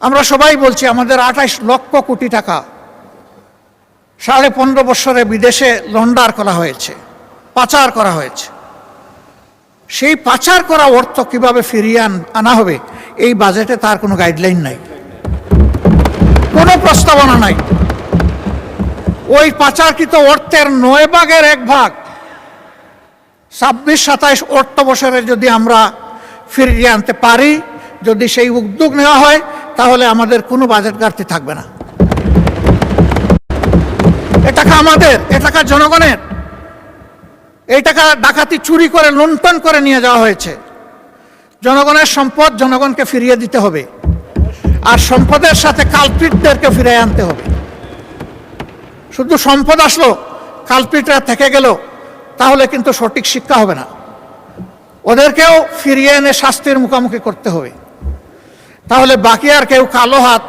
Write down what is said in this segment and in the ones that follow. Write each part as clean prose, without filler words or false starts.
আমরা সবাই বলছি আমাদের 28 লক্ষ কোটি টাকা 15.5 বছরে বিদেশে লন্ডার করা হয়েছে, পাচার করা হয়েছে। সেই পাচার করা অর্থ কিভাবে ফিরিয়ে আনা হবে এই বাজেটে তার কোনো গাইডলাইন নাই, কোনো প্রস্তাবনা নাই। ওই পাচারকৃত অর্থের 9 ভাগের 1 ভাগ 26-27 অর্থ বছরে যদি আমরা ফিরিয়ে আনতে পারি, যদি সেই উদ্যোগ নেওয়া হয়, তাহলে আমাদের কোনো বাজেট ঘাটতি থাকবে না। এ টাকা আমাদের, এ টাকা জনগণের। এই টাকা ডাকাতি চুরি করে লুণ্ঠন করে নিয়ে যাওয়া হয়েছে। জনগণের সম্পদ জনগণকে ফিরিয়ে দিতে হবে, আর সম্পদের সাথে কালপ্রিটদেরকে ফিরিয়ে আনতে হবে। শুধু সম্পদ আসলো, কালপ্রিটরা থেকে গেল, তাহলে কিন্তু সঠিক শিক্ষা হবে না। ওদেরকেও ফিরিয়ে এনে শাস্তির মুখোমুখি করতে হবে। তাহলে বাকি আর কেউ কালো হাত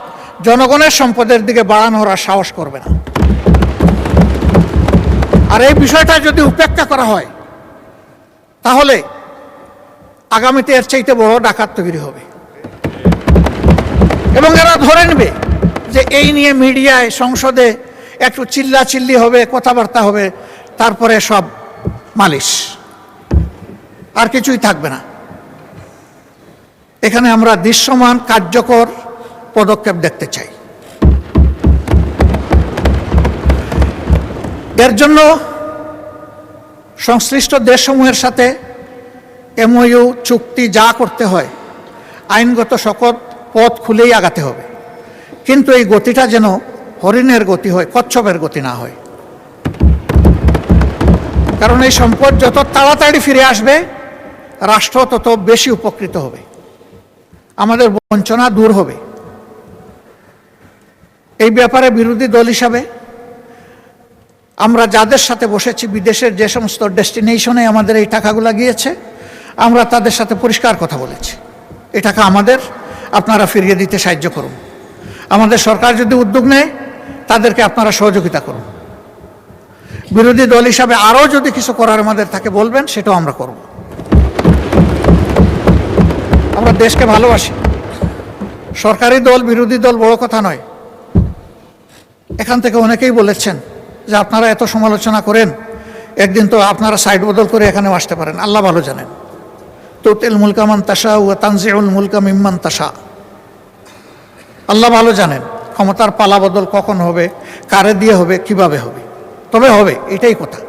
জনগণের সম্পদের দিকে বাড়ানোর আর সাহস করবে না। আর এই বিষয়টা যদি উপেক্ষা করা হয়, তাহলে আগামীতে এর চাইতে বড় ডাকাত তৈরি হবে। এবং এরা ধরে নেবে যে এই নিয়ে মিডিয়ায়, সংসদে একটু চিল্লাচিল্লি হবে, কথাবার্তা হবে, তারপরে সব মালিশ, আর কিছুই থাকবে না। এখানে আমরা দৃশ্যমান কার্যকর পদক্ষেপ দেখতে চাই। এর জন্য সংশ্লিষ্ট দেশসমূহের সাথে MOU চুক্তি যা করতে হয়, আইনগত সকল পথ খুলেই আগাতে হবে। কিন্তু এই গতিটা যেন হরিণের গতি হয়, কচ্ছপের গতি না হয়। কারণ এই সম্পদ যত তাড়াতাড়ি ফিরে আসবে, রাষ্ট্র তত বেশি উপকৃত হবে, আমাদের বঞ্চনা দূর হবে। এই ব্যাপারে বিরোধী দল হিসাবে আমরা যাদের সাথে বসেছি, বিদেশের যে সমস্ত ডেস্টিনেশনে আমাদের এই টাকাগুলো গিয়েছে, আমরা তাদের সাথে পরিষ্কার কথা বলেছি, এই টাকা আমাদের, আপনারা ফিরিয়ে দিতে সাহায্য করুন। আমাদের সরকার যদি উদ্যোগ নেয়, তাদেরকে আপনারা সহযোগিতা করুন। বিরোধী দল হিসাবে আরও যদি কিছু করার আমাদের থাকে বলবেন, সেটাও আমরা করব। আমরা দেশকে ভালোবাসি। সরকারি দল, বিরোধী দল বড় কথা নয়। এখান থেকে অনেকেই বলেছেন যে আপনারা এত সমালোচনা করেন, একদিন তো আপনারা সাইড বদল করে এখানেও আসতে পারেন। আল্লাহ ভালো জানেন। তুতিল মুলকা মান তাশা ওয়া তানজিউল মুলকা মিম্মান তাশা। আল্লাহ ভালো জানেন ক্ষমতার পালা বদল কখন হবে, কারে দিয়ে হবে, কিভাবে হবে। তবে হবে, এটাই কথা।